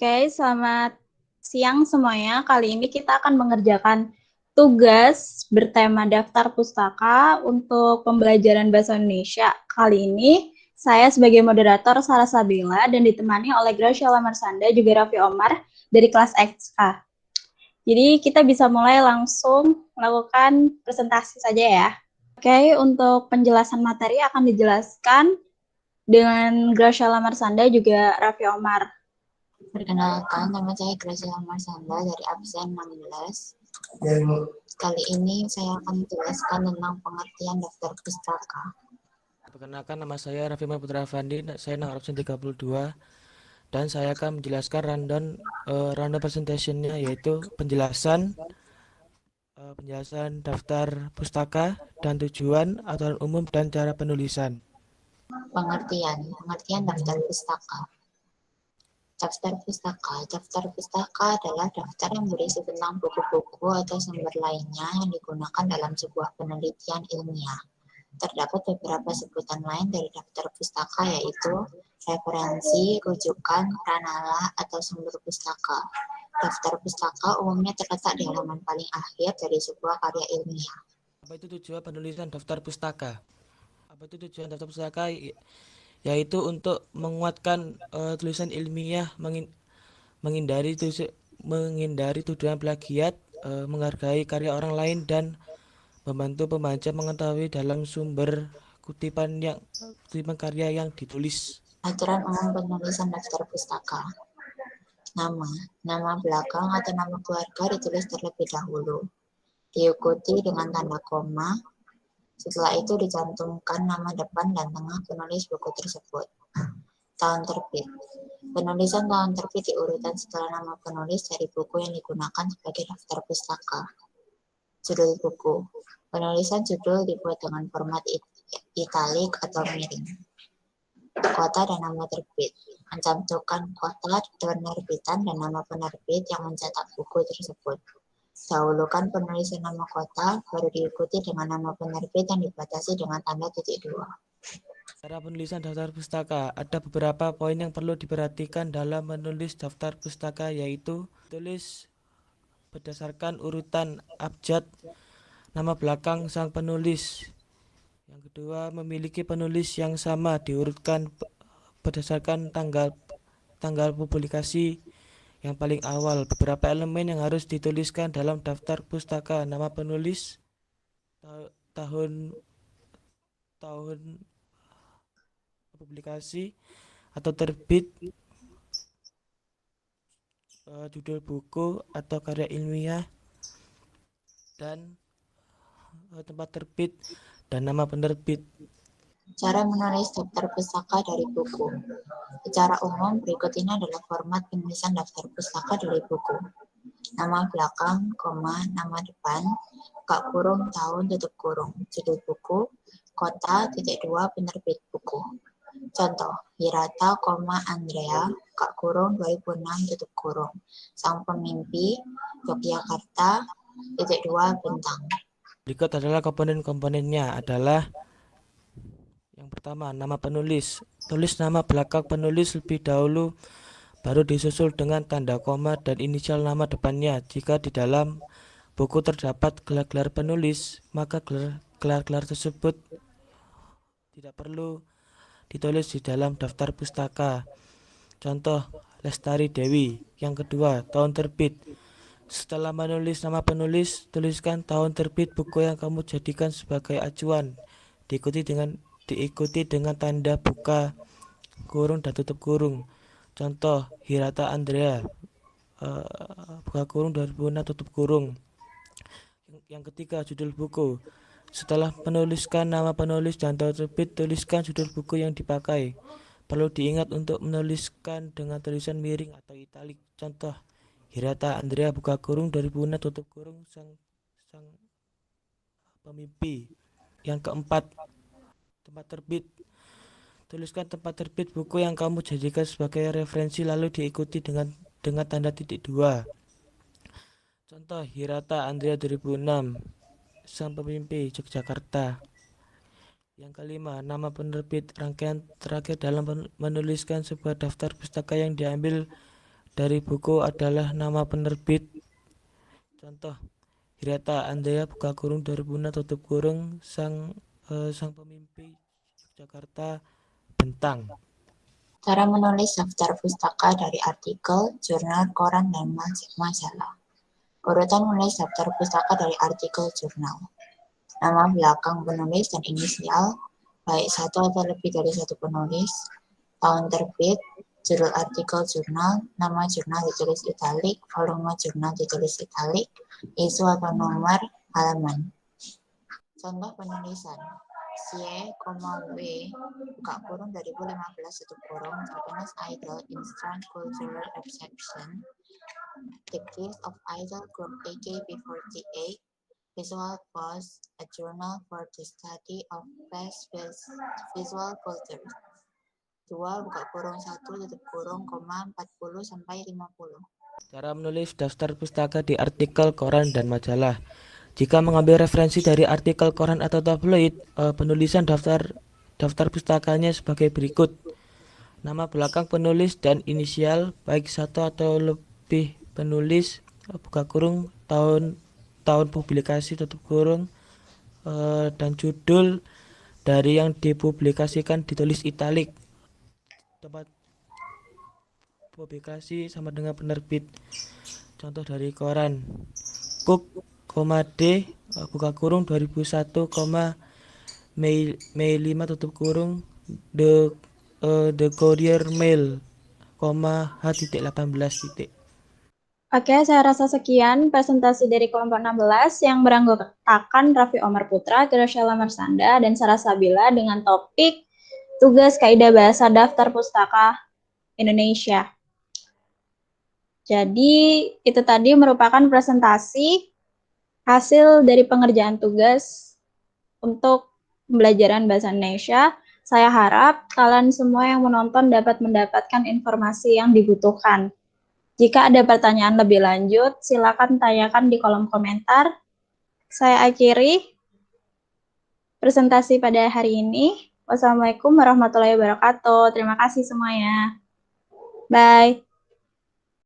Oke, selamat siang semuanya. Kali ini kita akan mengerjakan tugas bertema daftar pustaka untuk pembelajaran bahasa Indonesia. Kali ini saya sebagai moderator Sarah Sabila dan ditemani oleh Gracia Lamarsanda juga Raffi Omar dari kelas XK. Jadi kita bisa mulai langsung melakukan presentasi saja ya. Oke, untuk penjelasan materi akan dijelaskan dengan Gracia Lamarsanda juga Raffi Omar. Perkenalkan, nama saya Gracia Marsanda dari absen 16. Kali ini saya akan menjelaskan tentang pengertian daftar pustaka. Perkenalkan, nama saya Raffi Putra Fandi, saya nomor absen 32 dan saya akan menjelaskan rundown presentation-nya, yaitu penjelasan daftar pustaka dan tujuan, aturan umum dan cara penulisan. Pengertian daftar pustaka. Daftar pustaka adalah daftar yang berisi tentang buku-buku atau sumber lainnya yang digunakan dalam sebuah penelitian ilmiah. Terdapat beberapa sebutan lain dari daftar pustaka, yaitu referensi, rujukan, pranala, atau sumber pustaka. Daftar pustaka umumnya terletak di halaman paling akhir dari sebuah karya ilmiah. Apa itu tujuan penulisan daftar pustaka? Yaitu untuk menguatkan tulisan ilmiah, menghindari tuduhan plagiat, menghargai karya orang lain, dan membantu pembaca mengetahui dalam sumber kutipan karya yang ditulis. Aturan umum penulisan daftar pustaka. Nama belakang atau nama keluarga ditulis terlebih dahulu, diikuti dengan tanda koma. Setelah itu dicantumkan nama depan dan tengah penulis buku tersebut. Tahun terbit. Penulisan tahun terbit diurutkan setelah nama penulis dari buku yang digunakan sebagai daftar pustaka. Judul buku. Penulisan judul dibuat dengan format italik atau miring. Kota dan nama terbit. Mencantumkan kota, penerbitan, dan nama penerbit yang mencetak buku tersebut. Dahulukan penulisan nama kota, baru diikuti dengan nama penerbit yang dibatasi dengan tanda titik 2. Cara penulisan daftar pustaka. Ada beberapa poin yang perlu diperhatikan dalam menulis daftar pustaka, yaitu tulis berdasarkan urutan abjad nama belakang sang penulis. Yang kedua, memiliki penulis yang sama, diurutkan berdasarkan tanggal publikasi yang paling awal. Beberapa elemen yang harus dituliskan dalam daftar pustaka: nama penulis, tahun publikasi atau terbit, judul buku atau karya ilmiah, dan tempat terbit dan nama penerbit. Cara menulis daftar pustaka dari buku. Secara umum, berikut ini adalah format penulisan daftar pustaka dari buku. Nama belakang, nama depan, tahun, judul buku, kota, titik 2, penerbit buku. Contoh, Hirata, Andrea, 2006, Sang Pemimpi, Yogyakarta, titik 2, Bintang. Berikut adalah komponen-komponennya adalah: yang pertama, nama penulis. Tulis nama belakang penulis lebih dahulu, baru disusul dengan tanda koma dan inisial nama depannya. Jika di dalam buku terdapat gelar-gelar penulis, maka gelar-gelar tersebut tidak perlu ditulis di dalam daftar pustaka. Contoh, Lestari Dewi. Yang kedua, tahun terbit. Setelah menulis nama penulis, tuliskan tahun terbit buku yang kamu jadikan sebagai acuan, diikuti dengan tanda buka kurung dan tutup kurung. Contoh, Hirata Andrea, buka kurung 2006, tutup kurung. Yang ketiga, judul buku. Setelah menuliskan nama penulis dan tahun terbit, tuliskan judul buku yang dipakai. Perlu diingat untuk menuliskan dengan tulisan miring atau italik. Contoh, Hirata Andrea, buka kurung 2006, tutup kurung, sang pemimpi. Yang keempat, tempat terbit. Tuliskan tempat terbit buku yang kamu jadikan sebagai referensi, lalu diikuti dengan tanda titik 2. Contoh, Hirata Andrea 2006, Sang Pemimpi, Yogyakarta. Yang kelima, nama penerbit. Rangkaian terakhir dalam menuliskan sebuah daftar pustaka yang diambil dari buku adalah nama penerbit. Contoh, Hirata Andaya buka kurung 2006 tutup kurung sang pemimpi Jakarta Bentang. Cara menulis daftar pustaka dari artikel, jurnal, koran, dan majalah. Urutan menulis daftar pustaka dari artikel jurnal. Nama belakang penulis dan inisial, baik satu atau lebih dari satu penulis, tahun terbit, judul artikel jurnal, nama jurnal ditulis italik, volume jurnal ditulis italik, isu atau nomor halaman. Contoh penulisan. C, W, buka kurung 2015 tutup kurung, Japanese Idol Instant Cultural Reception, The Case of Idol Group AKB48, Visual Post, a journal for the study of best visual culture. 2, buka kurung 1 tutup kurung, 40 sampai 50. Cara menulis daftar pustaka di artikel, koran, dan majalah. Jika mengambil referensi dari artikel, koran, atau tabloid, penulisan daftar pustakanya sebagai berikut. Nama belakang penulis dan inisial, baik satu atau lebih penulis, buka kurung, tahun publikasi, tutup kurung, dan judul dari yang dipublikasikan ditulis italik. Tempat publikasi sama dengan penerbit. Contoh dari koran. Cook, D, buka kurung 2001, Mei 5 tutup kurung, The Courier Mail, H.18. Oke, saya rasa sekian presentasi dari kelompok 16 yang beranggotakan Raffi Omar Putra, Graciela Marsanda, dan Sarah Sabila dengan topik tugas kaidah bahasa daftar pustaka Indonesia. Jadi, itu tadi merupakan presentasi hasil dari pengerjaan tugas untuk pembelajaran bahasa Indonesia. Saya harap kalian semua yang menonton dapat mendapatkan informasi yang dibutuhkan. Jika ada pertanyaan lebih lanjut, silakan tanyakan di kolom komentar. Saya akhiri presentasi pada hari ini. Wassalamualaikum warahmatullahi wabarakatuh. Terima kasih semuanya. Bye.